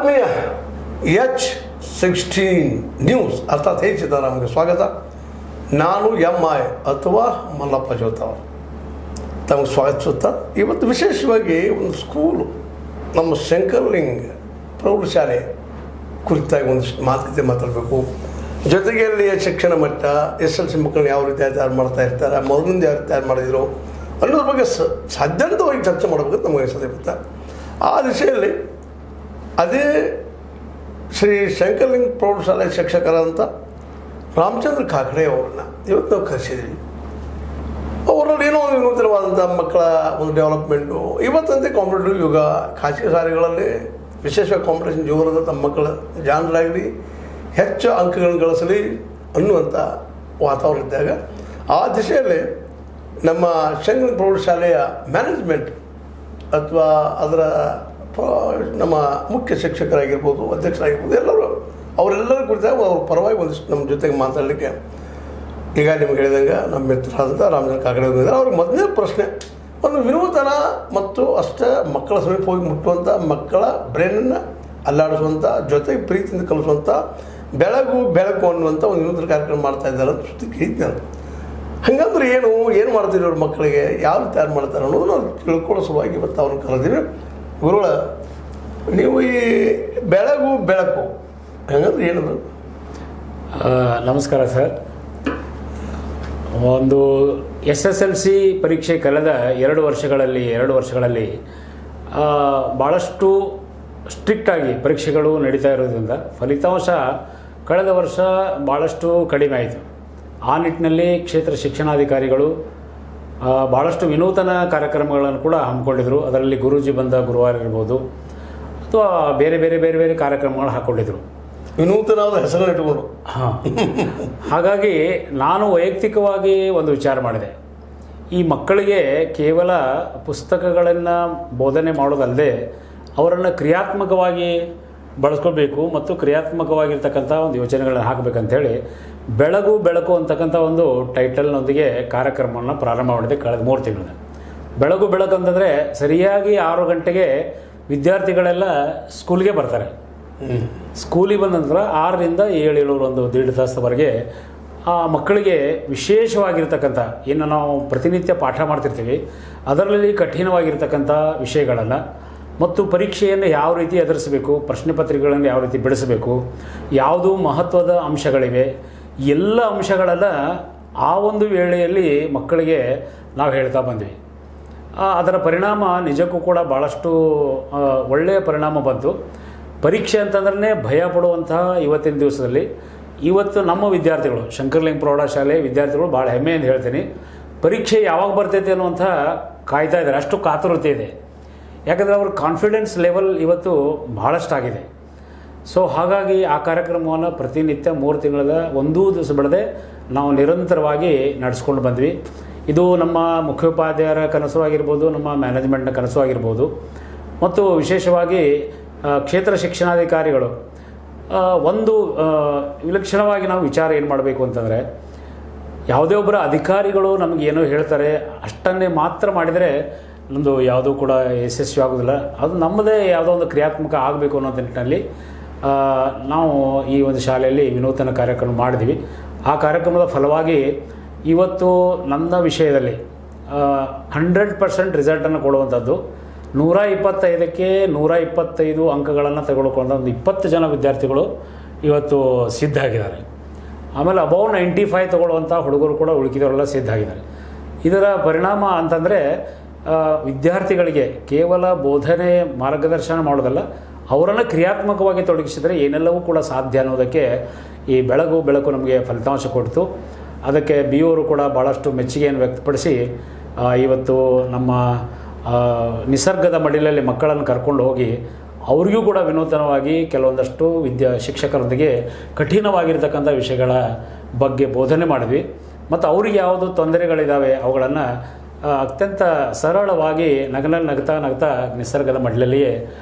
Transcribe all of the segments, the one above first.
ಆತ್ಮೀಯ H16 news ಅರ್ಥಾತ್ ಹೇ ಸೀತಾರಾಮ್ಗೆ ಸ್ವಾಗತ. ನಾನು MI ಅಥವಾ ಮಲ್ಲಪ್ಪ ಜೋತಾವ್ ತಮಗೆ ಸ್ವಾಗತಿಸುತ್ತಾ ಇವತ್ತು ವಿಶೇಷವಾಗಿ ಒಂದು ಸ್ಕೂಲು ನಮ್ಮ ಶಂಕರಲಿಂಗ ಪ್ರೌಢಶಾಲೆ ಕುರಿತಾಗಿ ಒಂದಿಷ್ಟು ಮಾತುಕತೆ ಮಾತಾಡಬೇಕು. ಜೊತೆಗೆ ಅಲ್ಲಿಯ ಶಿಕ್ಷಣ ಮಟ್ಟ SLC ಮಕ್ಕಳನ್ನ ಯಾವ ರೀತಿ ತಯಾರು ಮಾಡ್ತಾ ಇರ್ತಾರೆ, ಮೊದಲಿಂದ ಯಾವ ರೀತಿ ತಯಾರು ಮಾಡಿದ್ರು ಅನ್ನೋದ್ರ ಬಗ್ಗೆ ಸಾಧ್ಯಂತವಾಗಿ ಚರ್ಚೆ ಮಾಡಬೇಕಂತ ನಮಗೆ ಅನಿಸುತ್ತೆ. ಆ ದಿಶೆಯಲ್ಲಿ ಅದೇ ಶ್ರೀ ಶಂಕರಲಿಂಗ ಪ್ರೌಢಶಾಲೆ ಶಿಕ್ಷಕರಾದಂಥ ರಾಮಚಂದ್ರ ಕಾಕಡೆ ಅವ್ರನ್ನ ಇವತ್ತು ನಾವು ಕರೆಸಿದ್ದೀವಿ. ಅವರಲ್ಲಿ ಏನೋ ಒಂದು ವಿನೂತನವಾದಂಥ ಮಕ್ಕಳ ಒಂದು ಡೆವಲಪ್ಮೆಂಟು ಇವತ್ತಂತೆ ಕಾಂಪಿಟೇಟಿವ್ ಯುಗ, ಖಾಸಗಿ ಶಾಲೆಗಳಲ್ಲಿ ವಿಶೇಷವಾಗಿ ಕಾಂಪಿಟೇಷನ್ ಜೋರದ ತಮ್ಮ ಮಕ್ಕಳ ಜಾಣರಾಗಲಿ ಹೆಚ್ಚು ಅಂಕಗಳನ್ನು ಗಳಿಸಲಿ ಅನ್ನುವಂಥ ವಾತಾವರಣ ಇದ್ದಾಗ ಆ ದಿಶೆಯಲ್ಲಿ ನಮ್ಮ ಶಂಕರಲಿಂಗ ಪ್ರೌಢಶಾಲೆಯ ಮ್ಯಾನೇಜ್ಮೆಂಟ್ ಅಥವಾ ಅದರ ನಮ್ಮ ಮುಖ್ಯ ಶಿಕ್ಷಕರಾಗಿರ್ಬೋದು, ಅಧ್ಯಕ್ಷರಾಗಿರ್ಬೋದು, ಎಲ್ಲರೂ ಅವರೆಲ್ಲರ ಕುರಿತಾಗ ಅವ್ರ ಪರವಾಗಿ ಒಂದಿಷ್ಟು ನಮ್ಮ ಜೊತೆಗೆ ಮಾತಾಡಲಿಕ್ಕೆ ಈಗ ನಿಮ್ಗೆ ಹೇಳಿದಂಗೆ ನಮ್ಮ ಮಿತ್ರರಾದಂಥ ರಾಮಚಂದ್ರ ಕಾಕಡೆ ಬಂದಿದ್ದಾರೆ. ಅವ್ರಿಗೆ ಮೊದಲನೇ ಪ್ರಶ್ನೆ ಒಂದು ವಿನೂತನ ಮತ್ತು ಅಷ್ಟೇ ಮಕ್ಕಳ ಸಮೀಪ ಹೋಗಿ ಮುಟ್ಟುವಂಥ, ಮಕ್ಕಳ ಬ್ರೈನನ್ನು ಅಲ್ಲಾಡಿಸುವಂಥ, ಜೊತೆಗೆ ಪ್ರೀತಿಯಿಂದ ಕಲಿಸುವಂಥ ಬೆಳಕು ಅನ್ನುವಂಥ ಒಂದು ವಿನೂತನ ಕಾರ್ಯಕ್ರಮ ಮಾಡ್ತಾ ಇದ್ದಾರೆ ಅಂತ ಸುದ್ದಿ ಕೇಳಿದ್ದೆ. ಹಾಗಂದ್ರೆ ಏನು ಮಾಡ್ತೀರಿ ಅವ್ರ ಮಕ್ಕಳಿಗೆ, ಯಾವ ತಯಾರು ಮಾಡ್ತಾರೆ ಅನ್ನೋದು ನಾವು ತಿಳ್ಕೊಳ್ಳೋ ಸಲುವಾಗಿ ಇವತ್ತು ಅವ್ರನ್ನ ಕರೆದಿವಿ. ಗುರುಗಳ, ನೀವು ಈ ಬೆಳಕು ಹಾಗಂದ್ರೆ ಏನದು? ನಮಸ್ಕಾರ ಸರ್. ಒಂದು SSLC ಪರೀಕ್ಷೆ ಕಳೆದ 2 ವರ್ಷಗಳಲ್ಲಿ ಭಾಳಷ್ಟು ಸ್ಟ್ರಿಕ್ಟಾಗಿ ಪರೀಕ್ಷೆಗಳು ನಡೀತಾ ಇರೋದ್ರಿಂದ ಫಲಿತಾಂಶ ಕಳೆದ ವರ್ಷ ಭಾಳಷ್ಟು ಕಡಿಮೆ ಆಯಿತು. ಆ ನಿಟ್ಟಿನಲ್ಲಿ ಕ್ಷೇತ್ರ ಶಿಕ್ಷಣಾಧಿಕಾರಿಗಳು ಭಾಳಷ್ಟು ವಿನೂತನ ಕಾರ್ಯಕ್ರಮಗಳನ್ನು ಕೂಡ ಹಮ್ಮಿಕೊಂಡಿದ್ರು. ಅದರಲ್ಲಿ ಗುರೂಜಿ ಬಂದ ಗುರುವಾರ ಇರ್ಬೋದು ಅಥವಾ ಬೇರೆ ಕಾರ್ಯಕ್ರಮಗಳು ಹಾಕ್ಕೊಂಡಿದ್ರು, ವಿನೂತನವಾದ ಹೆಸರು ಇಟ್ಟುಕೊಂಡು. ಹಾಗಾಗಿ ನಾನು ವೈಯಕ್ತಿಕವಾಗಿ ಒಂದು ವಿಚಾರ ಮಾಡಿದೆ. ಈ ಮಕ್ಕಳಿಗೆ ಕೇವಲ ಪುಸ್ತಕಗಳನ್ನು ಬೋಧನೆ ಮಾಡೋದಲ್ಲದೆ ಅವರನ್ನು ಕ್ರಿಯಾತ್ಮಕವಾಗಿ ಬಳಸ್ಕೋಬೇಕು ಮತ್ತು ಕ್ರಿಯಾತ್ಮಕವಾಗಿರ್ತಕ್ಕಂಥ ಒಂದು ಯೋಚನೆಗಳನ್ನು ಹಾಕಬೇಕಂತೇಳಿ ಬೆಳಕು ಅಂತಕ್ಕಂಥ ಒಂದು ಟೈಟಲ್ನೊಂದಿಗೆ ಕಾರ್ಯಕ್ರಮವನ್ನು ಪ್ರಾರಂಭ ಮಾಡಿದೆ ಕಳೆದ 3 ತಿಂಗಳಿಂದ. ಬೆಳಕು ಅಂತಂದರೆ ಸರಿಯಾಗಿ 6 ಗಂಟೆಗೆ ವಿದ್ಯಾರ್ಥಿಗಳೆಲ್ಲ ಸ್ಕೂಲ್ಗೆ ಬರ್ತಾರೆ. ಸ್ಕೂಲಿಗೆ ಬಂದ ನಂತರ 6ರಿಂದ 7 ಒಂದು 1.5 ತಾಸವರೆಗೆ ಆ ಮಕ್ಕಳಿಗೆ ವಿಶೇಷವಾಗಿರ್ತಕ್ಕಂಥ ಏನು ನಾವು ಪ್ರತಿನಿತ್ಯ ಪಾಠ ಮಾಡ್ತಿರ್ತೀವಿ ಅದರಲ್ಲಿ ಕಠಿಣವಾಗಿರ್ತಕ್ಕಂಥ ವಿಷಯಗಳನ್ನು ಮತ್ತು ಪರೀಕ್ಷೆಯನ್ನು ಯಾವ ರೀತಿ ಎದುರಿಸಬೇಕು, ಪ್ರಶ್ನೆ ಪತ್ರಿಕೆಗಳನ್ನು ಯಾವ ರೀತಿ ಬಿಡಿಸಬೇಕು, ಯಾವುದು ಮಹತ್ವದ ಅಂಶಗಳಿವೆ, ಎಲ್ಲ ಅಂಶಗಳೆಲ್ಲ ಆ ಒಂದು ವೇಳೆಯಲ್ಲಿ ಮಕ್ಕಳಿಗೆ ನಾವು ಹೇಳ್ತಾ ಬಂದ್ವಿ. ಅದರ ಪರಿಣಾಮ ನಿಜಕ್ಕೂ ಕೂಡ ಭಾಳಷ್ಟು ಒಳ್ಳೆಯ ಪರಿಣಾಮ ಬಂತು. ಪರೀಕ್ಷೆ ಅಂತಂದ್ರೆ ಭಯ ಪಡುವಂತಹ ಇವತ್ತಿನ ದಿವಸದಲ್ಲಿ ಇವತ್ತು ನಮ್ಮ ವಿದ್ಯಾರ್ಥಿಗಳು, ಶಂಕರಲಿಂಗ ಪ್ರೌಢಶಾಲೆ ವಿದ್ಯಾರ್ಥಿಗಳು ಭಾಳ ಹೆಮ್ಮೆಯಿಂದ ಹೇಳ್ತೀನಿ, ಪರೀಕ್ಷೆ ಯಾವಾಗ ಬರ್ತೈತೆ ಅನ್ನುವಂಥ ಕಾಯ್ತಾ ಇದ್ದಾರೆ. ಅಷ್ಟು ಕಾತುರತೆ ಇದೆ. ಯಾಕಂದರೆ ಅವ್ರ ಕಾನ್ಫಿಡೆನ್ಸ್ ಲೆವೆಲ್ ಇವತ್ತು ಭಾಳಷ್ಟಾಗಿದೆ. ಸೊ ಹಾಗಾಗಿ ಆ ಕಾರ್ಯಕ್ರಮವನ್ನು ಪ್ರತಿನಿತ್ಯ 3 ತಿಂಗಳ ಒಂದೂ ದಿವಸ ಬಿಡದೆ ನಾವು ನಿರಂತರವಾಗಿ ನಡೆಸ್ಕೊಂಡು ಬಂದ್ವಿ. ಇದು ನಮ್ಮ ಮುಖ್ಯೋಪಾಧ್ಯಾಯರ ಕನಸು ಆಗಿರ್ಬೋದು, ನಮ್ಮ ಮ್ಯಾನೇಜ್ಮೆಂಟ್ನ ಕನಸು ಆಗಿರ್ಬೋದು, ಮತ್ತು ವಿಶೇಷವಾಗಿ ಕ್ಷೇತ್ರ ಶಿಕ್ಷಣಾಧಿಕಾರಿಗಳು ಒಂದು ವಿಲಕ್ಷಣವಾಗಿ ನಾವು ವಿಚಾರ ಏನು ಮಾಡಬೇಕು ಅಂತಂದರೆ, ಯಾವುದೇ ಒಬ್ಬರ ಅಧಿಕಾರಿಗಳು ನಮಗೇನೋ ಹೇಳ್ತಾರೆ ಅಷ್ಟನ್ನೇ ಮಾತ್ರ ಮಾಡಿದರೆ ನಮ್ಮದು ಯಾವುದೂ ಕೂಡ ಯಶಸ್ವಿ ಆಗೋದಿಲ್ಲ. ಅದು ನಮ್ಮದೇ ಯಾವುದೋ ಒಂದು ಕ್ರಿಯಾತ್ಮಕ ಆಗಬೇಕು ಅನ್ನೋ ನಿಟ್ಟಿನಲ್ಲಿ ನಾವು ಈ ಒಂದು ಶಾಲೆಯಲ್ಲಿ ವಿನೂತನ ಕಾರ್ಯಕ್ರಮ ಮಾಡಿದ್ವಿ. ಆ ಕಾರ್ಯಕ್ರಮದ ಫಲವಾಗಿ ಇವತ್ತು ನನ್ನ ವಿಷಯದಲ್ಲಿ 100% ರಿಸಲ್ಟನ್ನು ಕೊಡುವಂಥದ್ದು, 125ಕ್ಕೆ 125 ಅಂಕಗಳನ್ನು ತೆಗೆದುಕೊಂಡ ಒಂದು 20 ಜನ ವಿದ್ಯಾರ್ಥಿಗಳು ಇವತ್ತು ಸಿದ್ಧ ಆಗಿದ್ದಾರೆ. ಆಮೇಲೆ ಅಬೌವ್ 95 ತಗೊಳ್ಳುವಂಥ ಹುಡುಗರು ಕೂಡ ಉಳುಕಿದವರೆಲ್ಲ ಸಿದ್ಧ ಆಗಿದ್ದಾರೆ. ಇದರ ಪರಿಣಾಮ ಅಂತಂದರೆ ವಿದ್ಯಾರ್ಥಿಗಳಿಗೆ ಕೇವಲ ಬೋಧನೆ ಮಾರ್ಗದರ್ಶನ ಮಾಡೋದಲ್ಲ, ಅವರನ್ನು ಕ್ರಿಯಾತ್ಮಕವಾಗಿ ತೊಡಗಿಸಿದರೆ ಏನೆಲ್ಲವೂ ಕೂಡ ಸಾಧ್ಯ ಅನ್ನೋದಕ್ಕೆ ಈ ಬೆಳಕು ನಮಗೆ ಫಲಿತಾಂಶ ಕೊಡ್ತು. ಅದಕ್ಕೆ BO ಅವರು ಕೂಡ ಭಾಳಷ್ಟು ಮೆಚ್ಚುಗೆಯನ್ನು ವ್ಯಕ್ತಪಡಿಸಿ ಇವತ್ತು ನಮ್ಮ ನಿಸರ್ಗದ ಮಡಿಲಲ್ಲಿ ಮಕ್ಕಳನ್ನು ಕರ್ಕೊಂಡು ಹೋಗಿ ಅವ್ರಿಗೂ ಕೂಡ ವಿನೂತನವಾಗಿ ಕೆಲವೊಂದಷ್ಟು ಶಿಕ್ಷಕರೊಂದಿಗೆ ಕಠಿಣವಾಗಿರ್ತಕ್ಕಂಥ ವಿಷಯಗಳ ಬಗ್ಗೆ ಬೋಧನೆ ಮಾಡಿದ್ವಿ. ಮತ್ತು ಅವ್ರಿಗೆ ಯಾವುದು ತೊಂದರೆಗಳಿದ್ದಾವೆ ಅವುಗಳನ್ನು ಅತ್ಯಂತ ಸರಳವಾಗಿ ನಗ್ತಾ ನಿಸರ್ಗದ ಮಡಿಲಲ್ಲಿಯೇ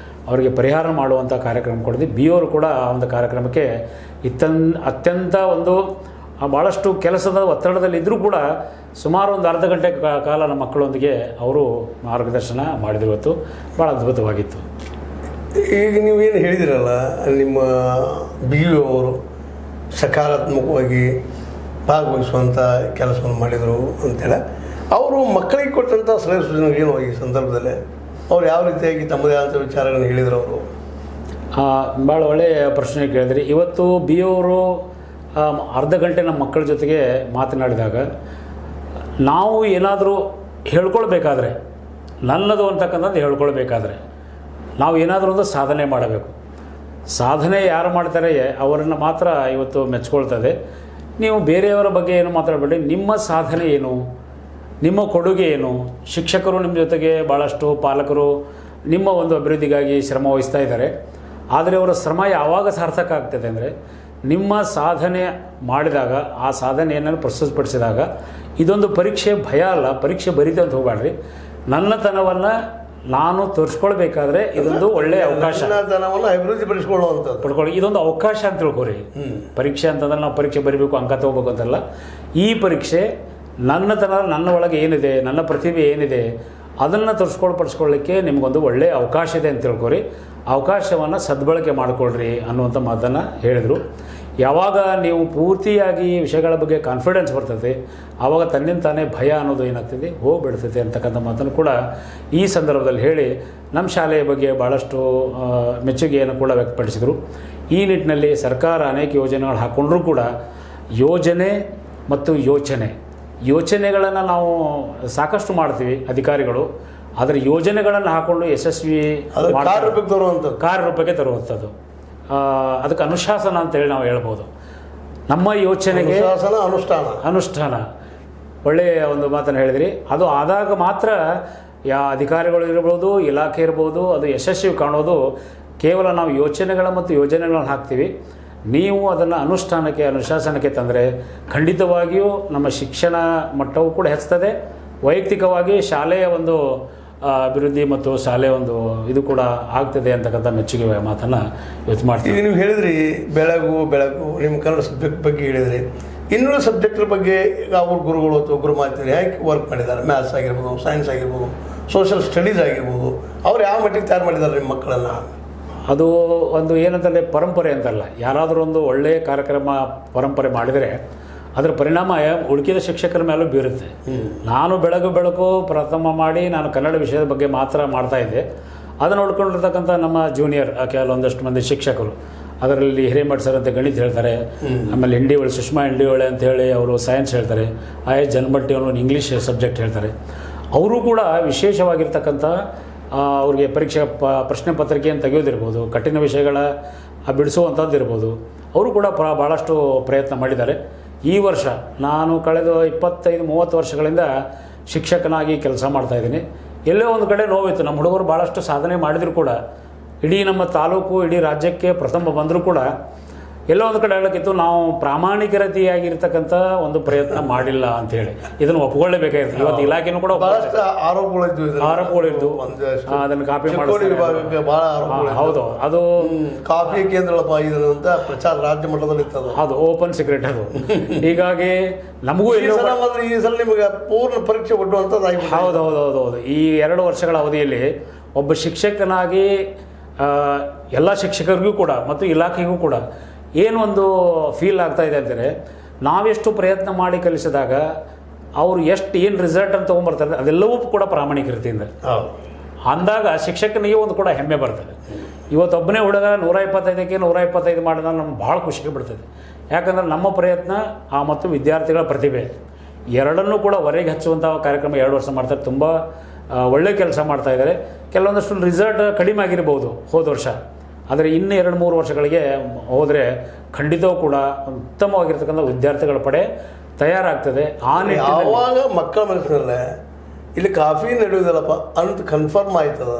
ಅವರಿಗೆ ಪರಿಹಾರ ಮಾಡುವಂಥ ಕಾರ್ಯಕ್ರಮ ಕೊಡಿದ್ವಿ. BO ಅವರು ಕೂಡ ಆ ಒಂದು ಕಾರ್ಯಕ್ರಮಕ್ಕೆ ಅತ್ಯಂತ ಒಂದು ಭಾಳಷ್ಟು ಕೆಲಸದ ಒತ್ತಡದಲ್ಲಿದ್ದರೂ ಕೂಡ ಸುಮಾರು ಒಂದು ಅರ್ಧ ಗಂಟೆ ಕಾಲ ನಮ್ಮ ಮಕ್ಕಳೊಂದಿಗೆ ಅವರು ಮಾರ್ಗದರ್ಶನ ಮಾಡಿದ್ರು. ಇವತ್ತು ಭಾಳ ಅದ್ಭುತವಾಗಿತ್ತು. ಈಗ ನೀವೇನು ಹೇಳಿದಿರಲ್ಲ, ನಿಮ್ಮ ಬಿ ಯು ಅವರು ಸಕಾರಾತ್ಮಕವಾಗಿ ಭಾಗವಹಿಸುವಂಥ ಕೆಲಸವನ್ನು ಮಾಡಿದರು ಅಂತೇಳಿ ಅವರು ಮಕ್ಕಳಿಗೆ ಕೊಟ್ಟಂಥ ಸಲಹೆ ಸೂಚನೆಗಳೇನು ಈ ಸಂದರ್ಭದಲ್ಲಿ ಅವ್ರು ಯಾವ ರೀತಿಯಾಗಿ ತಮ್ಮದೇ ಆದಂಥ ವಿಚಾರಗಳನ್ನು ಹೇಳಿದರು ಅವರು? ಭಾಳ ಒಳ್ಳೆಯ ಪ್ರಶ್ನೆ ಕೇಳಿದ್ರಿ. ಇವತ್ತು ಬಿ ಅವರು ಅರ್ಧ ಗಂಟೆ ನಮ್ಮ ಮಕ್ಕಳ ಜೊತೆಗೆ ಮಾತನಾಡಿದಾಗ ನಾವು ಏನಾದರೂ ಹೇಳ್ಕೊಳ್ಬೇಕಾದ್ರೆ, ನನ್ನದು ಅಂತಕ್ಕಂಥದ್ದು ಹೇಳ್ಕೊಳ್ಬೇಕಾದ್ರೆ ನಾವು ಏನಾದರೂ ಒಂದು ಸಾಧನೆ ಮಾಡಬೇಕು. ಸಾಧನೆ ಯಾರು ಮಾಡ್ತಾರೆ ಅವರನ್ನು ಮಾತ್ರ ಇವತ್ತು ಮೆಚ್ಕೊಳ್ತದೆ. ನೀವು ಬೇರೆಯವರ ಬಗ್ಗೆ ಏನು ಮಾತಾಡಬೇಡಿ, ನಿಮ್ಮ ಸಾಧನೆ ಏನು, ನಿಮ್ಮ ಕೊಡುಗೆ ಏನು. ಶಿಕ್ಷಕರು ನಿಮ್ಮ ಜೊತೆಗೆ ಭಾಳಷ್ಟು ಪಾಲಕರು ನಿಮ್ಮ ಒಂದು ಅಭಿವೃದ್ಧಿಗಾಗಿ ಶ್ರಮ ವಹಿಸ್ತಾ ಇದ್ದಾರೆ. ಆದರೆ ಅವರ ಶ್ರಮ ಯಾವಾಗ ಸಾರ್ಥಕ ಆಗ್ತದೆ ಅಂದರೆ ನಿಮ್ಮ ಸಾಧನೆ ಮಾಡಿದಾಗ, ಆ ಸಾಧನೆಯನ್ನು ಪ್ರಸ್ತುತಪಡಿಸಿದಾಗ. ಇದೊಂದು ಪರೀಕ್ಷೆ ಭಯ ಅಲ್ಲ, ಪರೀಕ್ಷೆ ಬರೀತೆ ಅಂತ ಹೋಗಬೇಡ್ರಿ. ನನ್ನತನವನ್ನು ನಾನು ತೋರಿಸ್ಕೊಳ್ಬೇಕಾದ್ರೆ ಇದೊಂದು ಒಳ್ಳೆಯ ಅವಕಾಶ, ನನ್ನತನವನ್ನು ಅಭಿವೃದ್ಧಿ ಪಡಿಸ್ಕೊಳ್ಳಿ, ಇದೊಂದು ಅವಕಾಶ ಅಂತ ತಿಳ್ಕೊರಿ. ಪರೀಕ್ಷೆ ಅಂತಂದ್ರೆ ನಾವು ಪರೀಕ್ಷೆ ಬರೀಬೇಕು, ಅಂಕ ತಗೋಬೇಕು ಅಂತಲ್ಲ. ಈ ಪರೀಕ್ಷೆ ನನ್ನತನ, ನನ್ನ ಒಳಗೆ ಏನಿದೆ, ನನ್ನ ಪ್ರತಿಭೆ ಏನಿದೆ ಅದನ್ನು ಪಡಿಸ್ಕೊಳ್ಳಿಕ್ಕೆ ನಿಮಗೊಂದು ಒಳ್ಳೆಯ ಅವಕಾಶ ಇದೆ ಅಂತ ತಿಳ್ಕೊರಿ. ಅವಕಾಶವನ್ನು ಸದ್ಬಳಕೆ ಮಾಡಿಕೊಳ್ಳ್ರಿ ಅನ್ನುವಂಥ ಮಾತನ್ನು ಹೇಳಿದರು. ಯಾವಾಗ ನೀವು ಪೂರ್ತಿಯಾಗಿ ವಿಷಯಗಳ ಬಗ್ಗೆ ಕಾನ್ಫಿಡೆನ್ಸ್ ಬರ್ತದೆ, ಆವಾಗ ತನ್ನಿಂದ ತಾನೇ ಭಯ ಅನ್ನೋದು ಏನಾಗ್ತದೆ ಹೋಗ್ಬಿಡ್ತೈತೆ ಅಂತಕ್ಕಂಥ ಮಾತನ್ನು ಕೂಡ ಈ ಸಂದರ್ಭದಲ್ಲಿ ಹೇಳಿ ನಮ್ಮ ಶಾಲೆಯ ಬಗ್ಗೆ ಭಾಳಷ್ಟು ಮೆಚ್ಚುಗೆಯನ್ನು ಕೂಡ ವ್ಯಕ್ತಪಡಿಸಿದರು. ಈ ನಿಟ್ಟಿನಲ್ಲಿ ಸರ್ಕಾರ ಅನೇಕ ಯೋಜನೆಗಳು ಹಾಕ್ಕೊಂಡ್ರೂ ಕೂಡ ಯೋಜನೆ ಮತ್ತು ಯೋಚನೆಗಳನ್ನು ನಾವು ಸಾಕಷ್ಟು ಮಾಡ್ತೀವಿ ಅಧಿಕಾರಿಗಳು. ಆದರೆ ಯೋಜನೆಗಳನ್ನು ಹಾಕ್ಕೊಂಡು ಯಶಸ್ವಿ ಕಾರ್ಯರೂಪಕ್ಕೆ ತರುವಂಥದ್ದು, ಅದಕ್ಕೆ ಅನುಶಾಸನ ಅಂತೇಳಿ ನಾವು ಹೇಳ್ಬೋದು. ನಮ್ಮ ಯೋಚನೆಗೆ ಅನುಷ್ಠಾನ ಒಳ್ಳೆಯ ಒಂದು ಮಾತನ್ನು ಹೇಳಿದ್ರಿ. ಅದು ಆದಾಗ ಮಾತ್ರ ಅಧಿಕಾರಿಗಳು ಇರ್ಬೋದು, ಇಲಾಖೆ ಇರ್ಬೋದು, ಅದು ಯಶಸ್ವಿ ಕಾಣೋದು ಕೇವಲ ನಾವು ಯೋಜನೆಗಳನ್ನು ಹಾಕ್ತೀವಿ. ನೀವು ಅದನ್ನು ಅನುಶಾಸನಕ್ಕೆ ತಂದರೆ ಖಂಡಿತವಾಗಿಯೂ ನಮ್ಮ ಶಿಕ್ಷಣ ಮಟ್ಟವೂ ಕೂಡ ಹೆಚ್ಚುತ್ತದೆ. ವೈಯಕ್ತಿಕವಾಗಿ ಶಾಲೆಯ ಒಂದು ಅಭಿವೃದ್ಧಿ ಮತ್ತು ಶಾಲೆಯ ಒಂದು ಇದು ಕೂಡ ಆಗ್ತದೆ ಅಂತಕ್ಕಂಥ ಮೆಚ್ಚುಗೆ ಮಾತನ್ನು ಇವತ್ತು ಮಾಡ್ತೀವಿ. ಈಗ ನೀವು ಹೇಳಿದ್ರಿ ಬೆಳಗು ನಿಮ್ಮ ಕನ್ನಡ ಸಬ್ಜೆಕ್ಟ್ ಬಗ್ಗೆ ಹೇಳಿದ್ರಿ. ಇನ್ನೂರು ಸಬ್ಜೆಕ್ಟ್ರ ಬಗ್ಗೆ ಅವ್ರ ಗುರುಗಳು ಅಥವಾ ಗುರುಮಾತಿರು ಹೇಗೆ ವರ್ಕ್ ಮಾಡಿದ್ದಾರೆ? ಮ್ಯಾಥ್ಸ್ ಆಗಿರ್ಬೋದು, ಸೈನ್ಸ್ ಆಗಿರ್ಬೋದು, ಸೋಷಿಯಲ್ ಸ್ಟಡೀಸ್ ಆಗಿರ್ಬೋದು, ಅವ್ರು ಯಾವ ಮಟ್ಟಿಗೆ ತಯಾರು ಮಾಡಿದ್ದಾರೆ ನಿಮ್ಮ ಮಕ್ಕಳನ್ನು? ಅದು ಒಂದು ಏನಂತಂದರೆ ಪರಂಪರೆ ಅಂತಲ್ಲ. ಯಾರಾದರೂ ಒಂದು ಒಳ್ಳೆಯ ಕಾರ್ಯಕ್ರಮ ಪರಂಪರೆ ಮಾಡಿದರೆ ಅದರ ಪರಿಣಾಮ ಉಳಿದ ಶಿಕ್ಷಕರ ಮೇಲೂ ಬೀರುತ್ತೆ. ನಾನು ಬೆಳಕು ಪ್ರಥಮ ಮಾಡಿ ನಾನು ಕನ್ನಡ ವಿಷಯದ ಬಗ್ಗೆ ಮಾತ್ರ ಮಾಡ್ತಾಯಿದ್ದೆ. ಅದನ್ನು ನೋಡ್ಕೊಂಡಿರ್ತಕ್ಕಂಥ ನಮ್ಮ ಜೂನಿಯರ್ ಕೆಲವೊಂದಷ್ಟು ಮಂದಿ ಶಿಕ್ಷಕರು, ಅದರಲ್ಲಿ ಹಿರೇಮಠ್ ಸರ್ ಅಂತ ಗಣಿತ ಹೇಳ್ತಾರೆ, ಆಮೇಲೆ ಸುಷ್ಮಾ ಇಂಡಿವಳೆ ಅಂತ ಹೇಳಿ ಅವರು ಸೈನ್ಸ್ ಹೇಳ್ತಾರೆ, ಜನ್ಮಟ್ಟಿ ಅವನು ಇಂಗ್ಲೀಷ್ ಸಬ್ಜೆಕ್ಟ್ ಹೇಳ್ತಾರೆ. ಅವರು ಕೂಡ ವಿಶೇಷವಾಗಿರ್ತಕ್ಕಂಥ ಅವ್ರಿಗೆ ಪರೀಕ್ಷೆ ಪ್ರಶ್ನೆ ಪತ್ರಿಕೆಯನ್ನು ತೆಗೆಯೋದಿರ್ಬೋದು, ಕಠಿಣ ವಿಷಯಗಳ ಬಿಡಿಸುವಂಥದ್ದು ಇರ್ಬೋದು, ಅವರು ಕೂಡ ಭಾಳಷ್ಟು ಪ್ರಯತ್ನ ಮಾಡಿದ್ದಾರೆ. ಈ ವರ್ಷ ನಾನು ಕಳೆದ 25-30 ವರ್ಷಗಳಿಂದ ಶಿಕ್ಷಕನಾಗಿ ಕೆಲಸ ಮಾಡ್ತಾಯಿದ್ದೀನಿ. ಎಲ್ಲೋ ಒಂದು ಕಡೆ ನೋವಿತ್ತು. ನಮ್ಮ ಹುಡುಗರು ಭಾಳಷ್ಟು ಸಾಧನೆ ಮಾಡಿದರೂ ಕೂಡ, ಇಡೀ ನಮ್ಮ ತಾಲೂಕು, ಇಡೀ ರಾಜ್ಯಕ್ಕೆ ಪ್ರಥಮ ಬಂದರೂ ಕೂಡ ಎಲ್ಲೋ ಒಂದು ಕಡೆ ಹೇಳೋಕ್ಕಿತ್ತು, ನಾವು ಪ್ರಾಮಾಣಿಕತೆಯಾಗಿರ್ತಕ್ಕಂಥ ಒಂದು ಪ್ರಯತ್ನ ಮಾಡಿಲ್ಲ ಅಂಥೇಳಿ. ಇದನ್ನು ಒಪ್ಕೊಳ್ಳೇಬೇಕಾಗಿತ್ತು. ಇವತ್ತು ಇಲಾಖೆನೂ ಕೂಡ ಆರೋಪಗಳಿದ್ದು ಅದನ್ನು ಕಾಪಿ ಮಾಡಿ. ಹೌದು, ಅದು ಕಾಪಿ ಕೇಂದ್ರ ಅಂತ ಪ್ರಚಾರ ರಾಜ್ಯ ಮಟ್ಟದಲ್ಲಿ ಇರ್ತದೆ. ಅದು ಓಪನ್ ಸೀಕ್ರೆಟ್ ಅದು. ಹೀಗಾಗಿ ನಮಗೂ ಈ ಸಲ ನಿಮಗೆ ಪೂರ್ಣ ಪರೀಕ್ಷೆ ಕೊಡುವಂಥದ್ದು. ಹೌದು. ಈ 2 ವರ್ಷಗಳ ಅವಧಿಯಲ್ಲಿ ಒಬ್ಬ ಶಿಕ್ಷಕನಾಗಿ ಎಲ್ಲ ಶಿಕ್ಷಕರಿಗೂ ಕೂಡ ಮತ್ತು ಇಲಾಖೆಗೂ ಕೂಡ ಏನು ಒಂದು ಫೀಲ್ ಆಗ್ತಾಯಿದೆ ಅಂದರೆ, ನಾವೆಷ್ಟು ಪ್ರಯತ್ನ ಮಾಡಿ ಕಲಿಸಿದಾಗ ಅವರು ಏನು ರಿಸಲ್ಟ್ ಅಂತ ತೊಗೊಂಬರ್ತಾರೆ ಅದೆಲ್ಲವೂ ಕೂಡ ಪ್ರಾಮಾಣಿಕತೆಯಿಂದ ಅಂದಾಗ ಶಿಕ್ಷಕನಿಗೆ ಒಂದು ಕೂಡ ಹೆಮ್ಮೆ ಬರ್ತದೆ. ಇವತ್ತೊಬ್ಬನೇ ಹುಡುಗ 125ಕ್ಕೆ 125 ಮಾಡಿದಾಗ ನಮ್ಗೆ ಭಾಳ ಖುಷಿ ಬಿಡ್ತದೆ. ಯಾಕಂದರೆ ನಮ್ಮ ಪ್ರಯತ್ನ ಮತ್ತು ವಿದ್ಯಾರ್ಥಿಗಳ ಪ್ರತಿಭೆ ಎರಡನ್ನೂ ಕೂಡ ಹೊರಗೆ ಹಚ್ಚುವಂಥ ಕಾರ್ಯಕ್ರಮ 2 ವರ್ಷ ಮಾಡ್ತಾರೆ. ತುಂಬ ಒಳ್ಳೆ ಕೆಲಸ ಮಾಡ್ತಾಯಿದ್ದಾರೆ. ಕೆಲವೊಂದಷ್ಟು ರಿಸಲ್ಟ್ ಕಡಿಮೆ ಆಗಿರ್ಬೋದು ಹೋದ ವರ್ಷ, ಆದರೆ ಇನ್ನು 2-3 ವರ್ಷಗಳಿಗೆ ಹೋದರೆ ಖಂಡಿತವೂ ಕೂಡ ಉತ್ತಮವಾಗಿರ್ತಕ್ಕಂಥ ವಿದ್ಯಾರ್ಥಿಗಳ ಪಡೆ ತಯಾರಾಗ್ತದೆ. ಆವಾಗ ಮಕ್ಕಳ ಮನಸ್ಸಿನಲ್ಲೇ ಇಲ್ಲಿ ಕಾಫಿ ನಡೆಯೋದಿಲ್ಲಪ್ಪ ಅಂತ ಕನ್ಫರ್ಮ್ ಆಯ್ತದ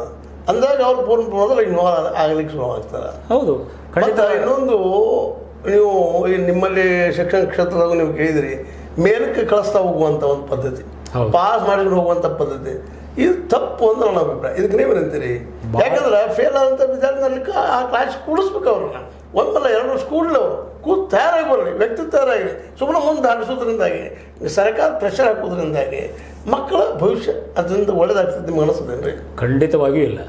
ಅಂದಾಗ ಅವ್ರು ಪೂರ್ಣ ಪ್ರಮಾಣದಲ್ಲಿ ಇನ್ವಾಲ್ವ್ ಆಗಲಿಕ್ಕೆ ಶುರು ಆಗ್ತಾರೆ. ಹೌದು, ಖಂಡಿತ. ಇನ್ನೊಂದು, ನೀವು ನಿಮ್ಮಲ್ಲಿ ಶಿಕ್ಷಣ ಕ್ಷೇತ್ರದಾಗ ನೀವು ಕೇಳಿದಿರಿ, ಮೇಲಕ್ಕೆ ಕಳಿಸ್ತಾ ಹೋಗುವಂಥ ಒಂದು ಪದ್ಧತಿ, ಪಾಸ್ ಮಾಡಿಕೊಂಡು ಹೋಗುವಂಥ ಪದ್ಧತಿ, ಇದು ತಪ್ಪು ಅಂದ್ರೆ ನನ್ನ ಅಭಿಪ್ರಾಯ. ಇದಕ್ಕೆ ನೀವೇನಂತೀರಿ? ಯಾಕಂದ್ರೆ ಫೇಲ್ ಆದಂಥ ವಿದ್ಯಾರ್ಥಿನಲ್ಲಿ ಆ ಕ್ಲಾಸ್ ಕೂಡಿಸ್ಬೇಕು ಅವ್ರನ್ನ. ಒಂದಲ್ಲ 2 ವರ್ಷ ಕೂಡಲೇ ಅವರು ತಯಾರಾಗಿ ಬರಲಿ, ವ್ಯಕ್ತಿ ತಯಾರಾಗಿ. ಸುಮ್ಮನೆ ಮುಂದೆ ಹಾಡಿಸೋದ್ರಿಂದಾಗಿ, ಸರ್ಕಾರ ಪ್ರೆಷರ್ ಹಾಕೋದ್ರಿಂದಾಗಿ ಮಕ್ಕಳ ಭವಿಷ್ಯ ಅದರಿಂದ ಒಳ್ಳೆದಾಗ್ತದೆ ನಿಮ್ಗೆ ಅನಿಸ್ತದೇನು ರೀ? ಖಂಡಿತವಾಗಿಯೂ ಇಲ್ಲ.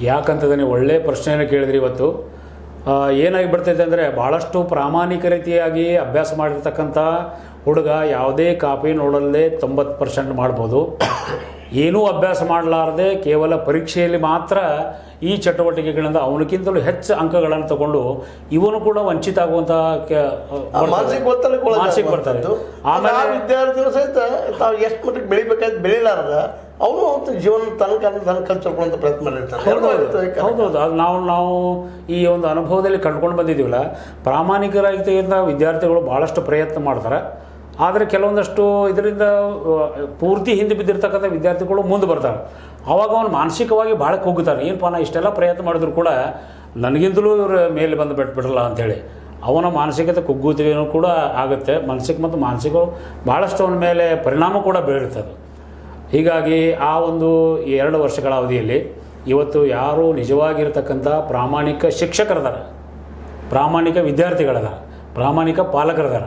ಯಾಕಂತಂದರೆ ನೀವು ಒಳ್ಳೆಯ ಪ್ರಶ್ನೆಯನ್ನು ಕೇಳಿದ್ರಿ ಇವತ್ತು. ಏನಾಗಿ ಬರ್ತೈತೆ ಅಂದರೆ ಭಾಳಷ್ಟು ಪ್ರಾಮಾಣಿಕ ರೀತಿಯಾಗಿ ಅಭ್ಯಾಸ ಮಾಡಿರ್ತಕ್ಕಂಥ ಹುಡುಗ ಯಾವುದೇ ಕಾಪಿ ನೋಡಲ್ಲದೆ 90% ಮಾಡ್ಬೋದು. ಏನೂ ಅಭ್ಯಾಸ ಮಾಡಲಾರದೆ ಕೇವಲ ಪರೀಕ್ಷೆಯಲ್ಲಿ ಮಾತ್ರ ಈ ಚಟುವಟಿಕೆಗಳಿಂದ ಅವನಕ್ಕಿಂತಲೂ ಹೆಚ್ಚು ಅಂಕಗಳನ್ನು ತಗೊಂಡು ಇವನು ಕೂಡ ವಂಚಿತ ಆಗುವಂಥ ಮಾನಸಿಕ ಬರ್ತಾರೆ. ಆಮೇಲೆ ವಿದ್ಯಾರ್ಥಿಗಳು ಸಹಿತ ತಾವು ಎಷ್ಟು ಮಟ್ಟಿಗೆ ಬೆಳಿಬೇಕಾಯ್ತು ಬೆಳಿಲಾರ್ದ ಅವನು ಜೀವನ ತನ್ನ ಕಲ್ಚರ್ಕೊಳ್ಳುವಂಥ ಪ್ರಯತ್ನ ಮಾಡಿರ್ತಾನೆ. ಹೌದೌದು, ಅದು ನಾವು ಈ ಒಂದು ಅನುಭವದಲ್ಲಿ ಕಂಡುಕೊಂಡು ಬಂದಿದ್ದೀವಲ್ಲ, ಪ್ರಾಮಾಣಿಕರಾಗಿದ್ದ ವಿದ್ಯಾರ್ಥಿಗಳು ಭಾಳಷ್ಟು ಪ್ರಯತ್ನ ಮಾಡ್ತಾರೆ. ಆದರೆ ಕೆಲವೊಂದಷ್ಟು ಇದರಿಂದ ಪೂರ್ತಿ ಹಿಂದೆ ಬಿದ್ದಿರ್ತಕ್ಕಂಥ ವಿದ್ಯಾರ್ಥಿಗಳು ಮುಂದೆ ಬರ್ತಾರೆ. ಆವಾಗ ಅವನು ಮಾನಸಿಕವಾಗಿ ಭಾಳ ಕುಗ್ಗುತ್ತಾನೆ. ಏನಪ್ಪ ನಾ ಇಷ್ಟೆಲ್ಲ ಪ್ರಯತ್ನ ಮಾಡಿದ್ರು ಕೂಡ ನನಗಿಂತಲೂ ಇವ್ರ ಮೇಲೆ ಬಂದು ಬಿಟ್ಬಿಡಲ್ಲ ಅಂಥೇಳಿ ಅವನ ಮಾನಸಿಕತೆ ಕುಗ್ಗುತ್ತೇನೂ ಕೂಡ ಆಗುತ್ತೆ. ಮಾನಸಿಕ ಭಾಳಷ್ಟು ಅವನ ಮೇಲೆ ಪರಿಣಾಮ ಕೂಡ ಬೀರುತ್ತದೆ. ಹೀಗಾಗಿ ಆ ಒಂದು 2 ವರ್ಷಗಳ ಅವಧಿಯಲ್ಲಿ ಇವತ್ತು ಯಾರು ನಿಜವಾಗಿರ್ತಕ್ಕಂಥ ಪ್ರಾಮಾಣಿಕ ಶಿಕ್ಷಕರದಾರ, ಪ್ರಾಮಾಣಿಕ ವಿದ್ಯಾರ್ಥಿಗಳದಾರ, ಪ್ರಾಮಾಣಿಕ ಪಾಲಕರದಾರ,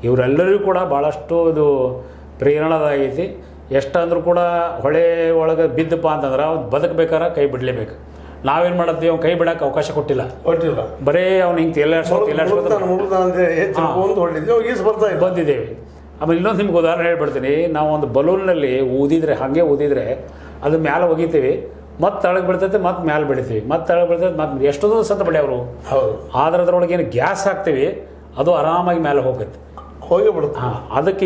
ಇವರೆಲ್ಲರಿಗೂ ಕೂಡ ಭಾಳಷ್ಟು ಇದು ಪ್ರೇರಣಾದಾಗೈತಿ. ಎಷ್ಟಂದ್ರೂ ಕೂಡ ಹೊಳೆ ಒಳಗೆ ಬಿದ್ದಪ್ಪ ಅಂತಂದ್ರೆ ಅವ್ನು ಬದುಕಬೇಕಾರೆ ಕೈ ಬಿಡಲೇಬೇಕು. ನಾವೇನು ಮಾಡತ್ತೀವಿ, ಅವ್ನು ಕೈ ಬಿಡೋಕೆ ಅವಕಾಶ ಕೊಟ್ಟಿಲ್ಲ. ಬರೀ ಅವ್ನು ಹಿಂಗೆ ಬಂದಿದ್ದೇವೆ. ಆಮೇಲೆ ಇನ್ನೊಂದು ನಿಮ್ಗೆ ಉದಾಹರಣೆ ಹೇಳ್ಬಿಡ್ತೀನಿ. ನಾವು ಒಂದು ಬಲೂನ್ನಲ್ಲಿ ಹಾಗೆ ಊದಿದ್ರೆ ಅದು ಮ್ಯಾಲೆ ಒಗಿತೀವಿ, ಮತ್ತೆ ತಳಗೆ ಬಿಡ್ತೈತೆ, ಮತ್ತೆ ಮ್ಯಾಲೆ ಬಿಡ್ತೀವಿ, ಮತ್ತೆ ತಳಗೆ ಬಿಡ್ತೈತೆ, ಮತ್ತೆ ಎಷ್ಟೊಂದು ಸತ ಬೆಳೆಯವರು. ಆದ್ರೆ ಅದ್ರೊಳಗೆ ಏನು ಗ್ಯಾಸ್ ಹಾಕ್ತೀವಿ, ಅದು ಆರಾಮಾಗಿ ಮೇಲೆ ಹೋಗುತ್ತೆ, ಹೋಗಿಬಿಡುತ್ತೆ. ಅದಕ್ಕೆ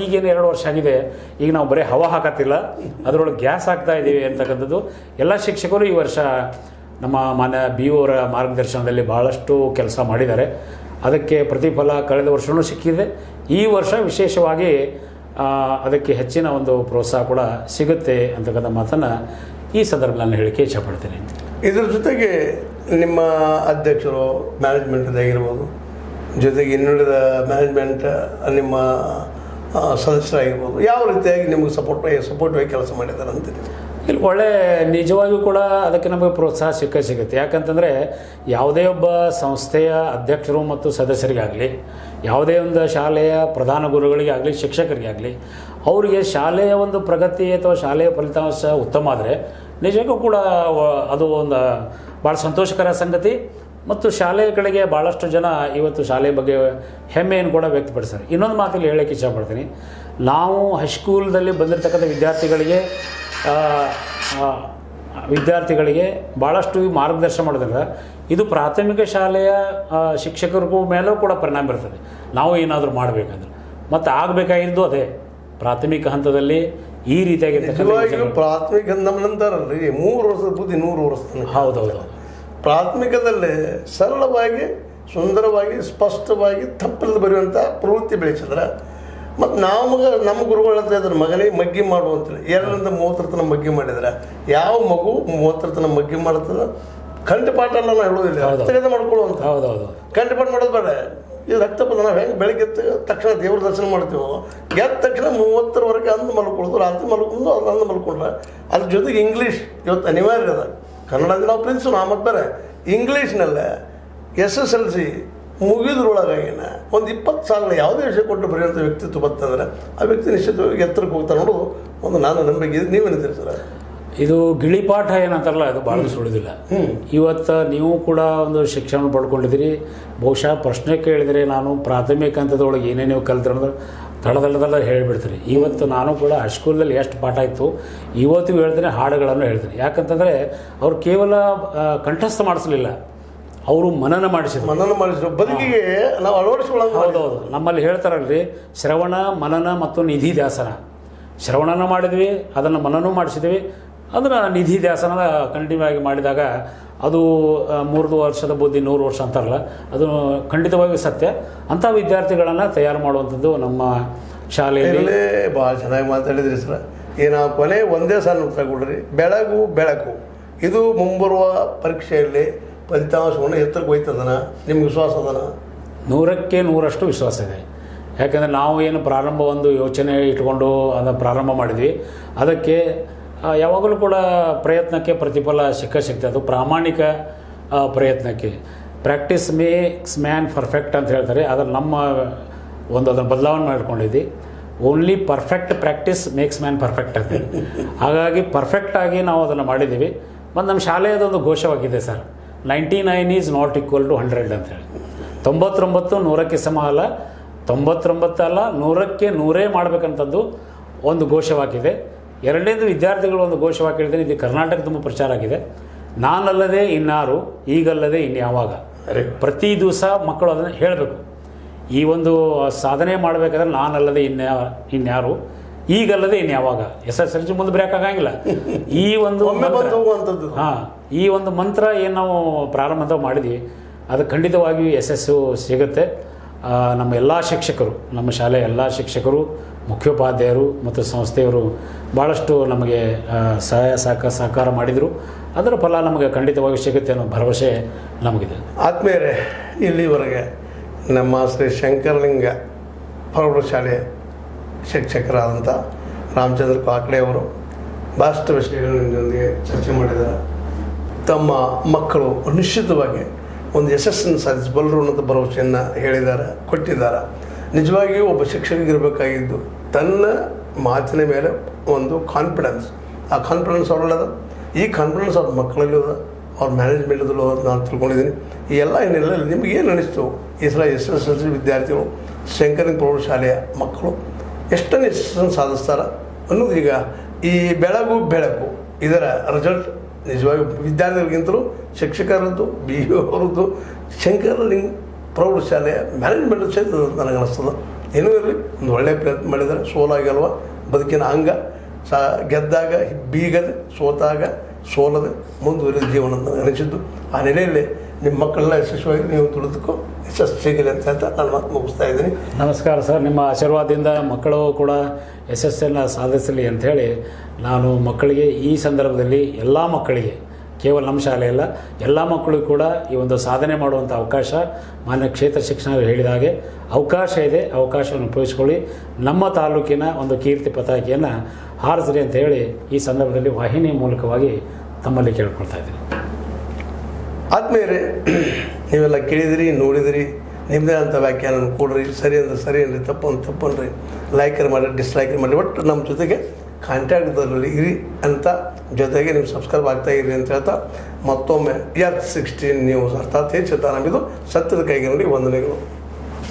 ಈಗೇನು 2 ವರ್ಷ ಆಗಿದೆ, ಈಗ ನಾವು ಬರೀ ಹವಾ ಹಾಕತ್ತಿಲ್ಲ, ಅದರೊಳಗೆ ಗ್ಯಾಸ್ ಹಾಕ್ತಾ ಇದ್ದೀವಿ ಅಂತಕ್ಕಂಥದ್ದು. ಎಲ್ಲ ಶಿಕ್ಷಕರು ಈ ವರ್ಷ ನಮ್ಮ ಮಾನ್ಯ BO ಅವರ ಮಾರ್ಗದರ್ಶನದಲ್ಲಿ ಭಾಳಷ್ಟು ಕೆಲಸ ಮಾಡಿದ್ದಾರೆ. ಅದಕ್ಕೆ ಪ್ರತಿಫಲ ಕಳೆದ ವರ್ಷವೂ ಸಿಕ್ಕಿದೆ. ಈ ವರ್ಷ ವಿಶೇಷವಾಗಿ ಅದಕ್ಕೆ ಹೆಚ್ಚಿನ ಒಂದು ಪ್ರೋತ್ಸಾಹ ಕೂಡ ಸಿಗುತ್ತೆ ಅಂತಕ್ಕಂಥ ಮಾತನ್ನು ಈ ಸಂದರ್ಭದಲ್ಲಿ ಹೇಳಿಕೆ ಇಷ್ಟಪಡ್ತೀನಿ. ಇದ್ರ ಜೊತೆಗೆ ನಿಮ್ಮ ಅಧ್ಯಕ್ಷರು ಮ್ಯಾನೇಜ್ಮೆಂಟ್ದಾಗಿರ್ಬೋದು, ಜೊತೆಗೆ ಇನ್ನುಳಿದ ಮ್ಯಾನೇಜ್ಮೆಂಟ್ ನಿಮ್ಮ ಸದಸ್ಯರಾಗಿರ್ಬೋದು, ಯಾವ ರೀತಿಯಾಗಿ ನಿಮಗೆ ಸಪೋರ್ಟಿವಾಗಿ ಕೆಲಸ ಮಾಡಿದ್ದಾರೆ ಅಂತೀರಿ? ಇಲ್ಲಿ ಒಳ್ಳೆ ನಿಜವಾಗಿಯೂ ಕೂಡ ಅದಕ್ಕೆ ನಮಗೆ ಪ್ರೋತ್ಸಾಹ ಸಿಗುತ್ತೆ. ಯಾಕಂತಂದರೆ ಯಾವುದೇ ಒಬ್ಬ ಸಂಸ್ಥೆಯ ಅಧ್ಯಕ್ಷರು ಮತ್ತು ಸದಸ್ಯರಿಗಾಗಲಿ, ಯಾವುದೇ ಒಂದು ಶಾಲೆಯ ಪ್ರಧಾನ ಗುರುಗಳಿಗಾಗಲಿ, ಶಿಕ್ಷಕರಿಗಾಗಲಿ, ಅವರಿಗೆ ಶಾಲೆಯ ಒಂದು ಪ್ರಗತಿ ಅಥವಾ ಶಾಲೆಯ ಫಲಿತಾಂಶ ಉತ್ತಮ ಆದರೆ ನಿಜಕ್ಕೂ ಕೂಡ ಅದು ಒಂದು ಭಾಳ ಸಂತೋಷಕರ ಸಂಗತಿ. ಮತ್ತು ಶಾಲೆಯ ಕಡೆಗೆ ಭಾಳಷ್ಟು ಜನ ಇವತ್ತು ಶಾಲೆಯ ಬಗ್ಗೆ ಹೆಮ್ಮೆಯನ್ನು ಕೂಡ ವ್ಯಕ್ತಪಡಿಸ್ತಾರೆ. ಇನ್ನೊಂದು ಮಾತಲ್ಲಿ ಹೇಳೋಕ್ಕೆ ಇಷ್ಟಪಡ್ತೀನಿ. ನಾವು ಹೈಸ್ಕೂಲ್ದಲ್ಲಿ ಬಂದಿರತಕ್ಕಂಥ ವಿದ್ಯಾರ್ಥಿಗಳಿಗೆ ಭಾಳಷ್ಟು ಮಾರ್ಗದರ್ಶನ ಮಾಡೋದ್ರಿಂದ ಇದು ಪ್ರಾಥಮಿಕ ಶಾಲೆಯ ಶಿಕ್ಷಕರಿಗೂ ಮೇಲೂ ಕೂಡ ಪರಿಣಾಮ ಬೀರ್ತದೆ. ನಾವು ಏನಾದರೂ ಮಾಡಬೇಕಂದ್ರೆ ಮತ್ತು ಆಗಬೇಕಾಗಿದ್ದು ಅದೇ ಪ್ರಾಥಮಿಕ ಹಂತದಲ್ಲಿ ಈ ರೀತಿಯಾಗಿರ್ತಕ್ಕಂಥ ಪ್ರಾಥಮಿಕ ನಮ್ಮ ನಂತರಲ್ರಿ 3 ವರ್ಷದ ಬುದ್ಧಿ 100 ವರ್ಷ. ಹೌದೌದು. ಪ್ರಾಥಮಿಕದಲ್ಲಿ ಸರಳವಾಗಿ, ಸುಂದರವಾಗಿ, ಸ್ಪಷ್ಟವಾಗಿ ತಪ್ಪಲ್ಲಿ ಬರೆಯುವಂಥ ಪ್ರವೃತ್ತಿ ಬೆಳೆಸಿದ್ರೆ, ಮತ್ತು ನಮ್ಮ ಗುರುಗಳು ಹೇಳ್ತಾ ಇದ್ದಾರೆ, ಮಗನಿಗೆ ಮಗ್ಗಿ ಮಾಡುವಂತೇಳಿ 2ರಿಂದ 30 ತನಕ ಮಗ್ಗಿ ಮಾಡಿದ್ರೆ ಯಾವ ಮಗು 30 ತನಕ ಮಗ್ಗಿ ಮಾಡ್ತದೆ? ಕಂಠಪಾಠ ಎಲ್ಲ ನಾವು ಹೇಳೋದಿಲ್ಲ, ಹಸ್ತಗತ ಮಾಡ್ಕೊಳ್ಳುವಂಥ. ಹೌದೌದು. ಕಂಠಪಾಠ ಮಾಡೋದು ಬೇಡ. ಇದು ರಕ್ತಪಾತ ನಾವು ಹೆಂಗೆ ಬೆಳಗ್ಗೆ ತಕ್ಷಣ ದೇವ್ರ ದರ್ಶನ ಮಾಡ್ತೀವೋ, ಗೆದ್ದ ತಕ್ಷಣ 30ರವರೆಗೆ ಅಂದು ಮಲ್ಕೊಳ್ಳೋದು, ರಾತ್ರಿ ಮಲ್ಕೊಂಡು ಅಂದು ಮಲ್ಕೊಂಡ್ರೆ. ಅದ್ರ ಜೊತೆಗೆ ಇಂಗ್ಲೀಷ್ ಇವತ್ತು ಅನಿವಾರ್ಯ ಅದ. ಕನ್ನಡದಲ್ಲಿ ನಾವು ಪ್ರಿನ್ಸು ಮತ್ತು ಬೇರೆ ಇಂಗ್ಲೀಷ್ನಲ್ಲೇ SSLC ಮುಗಿದ್ರೊಳಗಾಗಿನ ಒಂದು 20 ಸಾಲ ಯಾವುದೇ ವಿಷಯ ಕೊಟ್ಟು ಬರೆಯುವಂಥ ವ್ಯಕ್ತಿತ್ವ ಬರ್ತಂದ್ರೆ ಆ ವ್ಯಕ್ತಿ ನಿಶ್ಚಿತವಾಗಿ ಎತ್ತರಕ್ಕೆ ಹೋಗ್ತಾ ನೋಡೋದು ಒಂದು ನಾನು ನಂಬಿಕೆ. ನೀವೇನಿದ್ದೀರಿ ಸರ್? ಇದು ಗಿಳಿಪಾಠ ಏನಂತಾರಲ್ಲ, ಅದು ಭಾಳ ಸುಳಿದಿಲ್ಲ. ಇವತ್ತು ನೀವು ಕೂಡ ಒಂದು ಶಿಕ್ಷಣ ಪಡ್ಕೊಂಡಿದ್ದೀರಿ. ಬಹುಶಃ ಪ್ರಶ್ನೆ ಕೇಳಿದರೆ ನಾನು ಪ್ರಾಥಮಿಕ ಹಂತದೊಳಗೆ ಏನೇನು ಕಲಿತ್ರೆ ಅಂದ್ರೆ ತಳದಲ್ಲದಲ್ಲ ಹೇಳಿಬಿಡ್ತೀನಿ. ಇವತ್ತು ನಾನು ಕೂಡ ಹೈಸ್ಕೂಲಲ್ಲಿ ಎಷ್ಟು ಪಾಠ ಇತ್ತು ಇವತ್ತು ಹೇಳ್ತೀನಿ, ಹಾಡುಗಳನ್ನು ಹೇಳ್ತೀನಿ. ಯಾಕಂತಂದರೆ ಅವ್ರು ಕೇವಲ ಕಂಠಸ್ಥ ಮಾಡಿಸಲಿಲ್ಲ, ಅವರು ಮನನ ಮಾಡಿಸಿದ್ರು ಬದುಕಿಗೆ ನಾವು ಅಳವಡಿಸ್ಕೊಳ್ಳೋದು. ಹೌದೌದು. ನಮ್ಮಲ್ಲಿ ಹೇಳ್ತಾರಲ್ರಿ, ಶ್ರವಣ, ಮನನ ಮತ್ತು ನಿಧಿಧ್ಯಾಸನ. ಶ್ರವಣನ ಮಾಡಿದ್ವಿ, ಅದನ್ನು ಮನನೂ ಮಾಡಿಸಿದ್ವಿ, ಅದನ್ನು ನಿಧಿಧ್ಯಾಸನ ಕಂಟಿನ್ಯೂ ಆಗಿ ಮಾಡಿದಾಗ ಅದು 3 ವರ್ಷದ ಬುದ್ಧಿ 100 ವರ್ಷ ಅಂತಾರಲ್ಲ, ಅದು ಖಂಡಿತವಾಗಿ ಸತ್ಯ. ಅಂಥ ವಿದ್ಯಾರ್ಥಿಗಳನ್ನು ತಯಾರು ಮಾಡುವಂಥದ್ದು ನಮ್ಮ ಶಾಲೆಯಲ್ಲಿ. ಭಾಳ ಚೆನ್ನಾಗಿ ಮಾತಾಡಿದ್ರಿ ಸರ್. ನಾವು ಕೊನೆ ಒಂದೇ ಸಾಲ ತಗೊಳ್ರಿ, ಬೆಳಕು ಇದು ಮುಂಬರುವ ಪರೀಕ್ಷೆಯಲ್ಲಿ ಫಲಿತಾಂಶವನ್ನು ಎತ್ತರಕ್ಕೆ ಹೋಯ್ತದನ ನಿಮ್ಗೆ ವಿಶ್ವಾಸ ಅದನ? 100ಕ್ಕೆ 100ರಷ್ಟು ವಿಶ್ವಾಸ ಇದೆ. ಯಾಕಂದರೆ ನಾವು ಏನು ಪ್ರಾರಂಭ ಒಂದು ಯೋಚನೆ ಇಟ್ಕೊಂಡು ಅದನ್ನು ಪ್ರಾರಂಭ ಮಾಡಿದ್ವಿ, ಅದಕ್ಕೆ ಯಾವಾಗಲೂ ಕೂಡ ಪ್ರಯತ್ನಕ್ಕೆ ಪ್ರತಿಫಲ ಸಿಗ್ತದೆ. ಅದು ಪ್ರಾಮಾಣಿಕ ಪ್ರಯತ್ನಕ್ಕೆ. ಪ್ರಾಕ್ಟೀಸ್ ಮೇಕ್ಸ್ ಮ್ಯಾನ್ ಪರ್ಫೆಕ್ಟ್ ಅಂತ ಹೇಳ್ತಾರೆ. ಅದನ್ನು ನಮ್ಮ ಅದನ್ನು ಬದಲಾವಣೆ ಮಾಡ್ಕೊಂಡಿದ್ವಿ. Only perfect practice makes man perfect ಅಂತ. ಹಾಗಾಗಿ ಪರ್ಫೆಕ್ಟಾಗಿ ನಾವು ಅದನ್ನು ಮಾಡಿದ್ದೀವಿ. ಮತ್ತು ನಮ್ಮ ಶಾಲೆಯದೊಂದು ಘೋಷವಾಗಿದೆ sir, 99 is not equal to 100 ಅಂತೇಳಿ. 99 100ಕ್ಕೆ ಸಮ ಅಲ್ಲ, 99 ಅಲ್ಲ 100ಕ್ಕೆ 100 ಮಾಡಬೇಕಂಥದ್ದು ಒಂದು ಘೋಷವಾಗಿದೆ. ಎರಡನೇದು ವಿದ್ಯಾರ್ಥಿಗಳು ಒಂದು ಘೋಷವಾಕ್ಯ ಹೇಳಿದ್ರೆ ಇದು ಕರ್ನಾಟಕ ತುಂಬ ಪ್ರಚಾರ ಆಗಿದೆ. ನಾನಲ್ಲದೆ ಇನ್ನಾರು, ಈಗಲ್ಲದೆ ಇನ್ಯಾವಾಗ. ಪ್ರತಿ ದಿವಸ ಮಕ್ಕಳು ಅದನ್ನು ಹೇಳಬೇಕು. ಈ ಒಂದು ಸಾಧನೆ ಮಾಡಬೇಕಾದ್ರೆ ನಾನಲ್ಲದೆ ಇನ್ಯಾರು, ಈಗಲ್ಲದೆ ಇನ್ಯಾವಾಗ. SSLC ಮುಂದೆ ಬರೆಯೋಕ್ಕಾಗಂಗಿಲ್ಲ. ಈ ಒಂದು ಈ ಒಂದು ಮಂತ್ರ ಏನು ನಾವು ಪ್ರಾರಂಭ ಮಾಡಿದ್ವಿ ಅದು ಖಂಡಿತವಾಗಿಯೂ ಯಶಸ್ಸು ಸಿಗುತ್ತೆ. ನಮ್ಮ ಎಲ್ಲ ಶಿಕ್ಷಕರು, ನಮ್ಮ ಶಾಲೆಯ ಎಲ್ಲ ಶಿಕ್ಷಕರು, ಮುಖ್ಯೋಪಾಧ್ಯಾಯರು ಮತ್ತು ಸಂಸ್ಥೆಯವರು ಭಾಳಷ್ಟು ನಮಗೆ ಸಹಕಾರ ಮಾಡಿದರು. ಅದರ ಫಲ ನಮಗೆ ಖಂಡಿತವಾಗಿ ಸಿಗುತ್ತೆ ಅನ್ನೋ ಭರವಸೆ ನಮಗಿದೆ. ಆತ್ಮೀಯರೇ, ಇಲ್ಲಿವರೆಗೆ ನಮ್ಮ ಶ್ರೀ ಶಂಕರಲಿಂಗ ಪ್ರೌಢಶಾಲೆಯ ಶಿಕ್ಷಕರಾದಂಥ ರಾಮಚಂದ್ರ ಕಾಕಡೆ ಅವರು ಭಾಳಷ್ಟು ವಿಷಯಗಳೊಂದಿಗೆ ಚರ್ಚೆ ಮಾಡಿದ್ದಾರೆ. ತಮ್ಮ ಮಕ್ಕಳು ನಿಶ್ಚಿತವಾಗಿ ಒಂದು ಯಶಸ್ಸನ್ನು ಸಾಧಿಸಬಲ್ಲರು ಅನ್ನೋಂಥ ಭರವಸೆಯನ್ನು ಹೇಳಿದ್ದಾರೆ, ಕೊಟ್ಟಿದ್ದಾರೆ. ನಿಜವಾಗಿಯೂ ಒಬ್ಬ ಶಿಕ್ಷಕರಿಗಿರಬೇಕಾಗಿದ್ದು ತನ್ನ ಮಾತಿನ ಮೇಲೆ ಒಂದು ಕಾನ್ಫಿಡೆನ್ಸ್. ಆ ಕಾನ್ಫಿಡೆನ್ಸ್ ಅವರಲ್ಲದ, ಈ ಕಾನ್ಫಿಡೆನ್ಸ್ ಅವ್ರ ಮಕ್ಕಳಲ್ಲಿ ಹೋದ, ಅವ್ರ ಮ್ಯಾನೇಜ್ಮೆಂಟದಲ್ಲೂ ನಾನು ತಿಳ್ಕೊಂಡಿದ್ದೀನಿ. ಈ ಎಲ್ಲ ಏನೆಲ್ಲ ನಿಮ್ಗೆ ಏನು ಅನಿಸ್ತು ಈ ಸಲ SSLC ವಿದ್ಯಾರ್ಥಿಗಳು ಶಂಕರಲಿಂಗ ಪ್ರೌಢಶಾಲೆಯ ಮಕ್ಕಳು ಎಷ್ಟನ್ನು ಯಶಸ್ಸನ್ನು ಸಾಧಿಸ್ತಾರೆ ಅನ್ನೋದು ಈಗ ಈ ಬೆಳಗು ಇದರ ರಿಸಲ್ಟ್ ನಿಜವಾಗಿ ವಿದ್ಯಾರ್ಥಿಗಳಿಗಿಂತಲೂ ಶಿಕ್ಷಕರದ್ದು, BO ಅವರದ್ದು, ಶಂಕರಲಿಂಗ ಪ್ರೌಢಶಾಲೆಯ ಮ್ಯಾನೇಜ್ಮೆಂಟ್ ಸಹಿತ ನನಗನ್ನಿಸ್ತದೆ. ಏನೂ ಇರಲಿ, ಒಂದು ಒಳ್ಳೆಯ ಪ್ರಯತ್ನ ಮಾಡಿದ್ದಾರೆ. ಸೋಲಾಗಲ್ವ ಬದುಕಿನ ಅಂಗ, ಗೆದ್ದಾಗ ಬೀಗದೆ, ಸೋತಾಗ ಸೋಲದೆ ಮುಂದುವರಿದ ಜೀವನ ಅಂತ ಅನಿಸಿದ್ದು. ಆ ನೆಲೆಯಲ್ಲಿ ನಿಮ್ಮ ಮಕ್ಕಳನ್ನ ಯಶಸ್ವಿಯಾಗಿ ನೀವು ದುಡಿದಕ್ಕೂ ಯಶಸ್ಸು ಸಿಗಲಿ ಅಂತ ನಾನು ಮಾತು ಮುಗಿಸ್ತಾ ಇದ್ದೀನಿ. ನಮಸ್ಕಾರ ಸರ್. ನಿಮ್ಮ ಆಶೀರ್ವಾದದಿಂದ ಮಕ್ಕಳು ಕೂಡ ಯಶಸ್ಸನ್ನು ಸಾಧಿಸಲಿ ಅಂಥೇಳಿ ನಾನು ಮಕ್ಕಳಿಗೆ ಈ ಸಂದರ್ಭದಲ್ಲಿ ಎಲ್ಲ ಮಕ್ಕಳಿಗೆ, ಕೇವಲ ನಮ್ಮ ಶಾಲೆಯಲ್ಲ ಎಲ್ಲ ಮಕ್ಕಳಿಗೂ ಕೂಡ ಈ ಒಂದು ಸಾಧನೆ ಮಾಡುವಂಥ ಅವಕಾಶ ಮಾನ್ಯ ಕ್ಷೇತ್ರ ಶಿಕ್ಷಣರು ಹೇಳಿದ ಹಾಗೆ ಅವಕಾಶ ಇದೆ. ಅವಕಾಶವನ್ನು ಉಪಯೋಗಿಸ್ಕೊಳ್ಳಿ. ನಮ್ಮ ತಾಲೂಕಿನ ಒಂದು ಕೀರ್ತಿ ಪತಾಕೆಯನ್ನು ಹಾರಿಸ್ರಿ ಅಂತ ಹೇಳಿ ಈ ಸಂದರ್ಭದಲ್ಲಿ ವಾಹಿನಿ ಮೂಲಕವಾಗಿ ತಮ್ಮಲ್ಲಿ ಕೇಳ್ಕೊಳ್ತಾ ಇದ್ದೀನಿ. ಆದ್ಮೇಲೆ ನೀವೆಲ್ಲ ಕೇಳಿದಿರಿ, ನೋಡಿದಿರಿ, ನಿಮ್ಮದೇ ಅಂತ ವ್ಯಾಖ್ಯಾನ ಕೊಡ್ರಿ. ಸರಿ ಅಂದರೆ ಸರಿ ಅನ್ರಿ, ತಪ್ಪನ್ರಿ, ಲೈಕರ್ ಮಾಡಿ, ಡಿಸ್ಲೈಕರ್ ಮಾಡಿ, ಒಟ್ಟು ನಮ್ಮ ಜೊತೆಗೆ ಕಾಂಟ್ಯಾಕ್ಟ್ದಲ್ಲಿ ಇರಿ ಅಂತ, ಜೊತೆಗೆ ನೀವು ಸಬ್ಸ್ಕ್ರೈಬ್ ಆಗ್ತಾ ಇರಿ ಅಂತ ಹೇಳ್ತಾ ಮತ್ತೊಮ್ಮೆ F16 ನ್ಯೂಸ್ ಅರ್ಥಾತ್ ಹೆಚ್ಚು ನಮ್ಮಿದು ಸತ್ಯದ ಕೈಗೆ ನೋಡಿ ವಂದನೆಗಳು.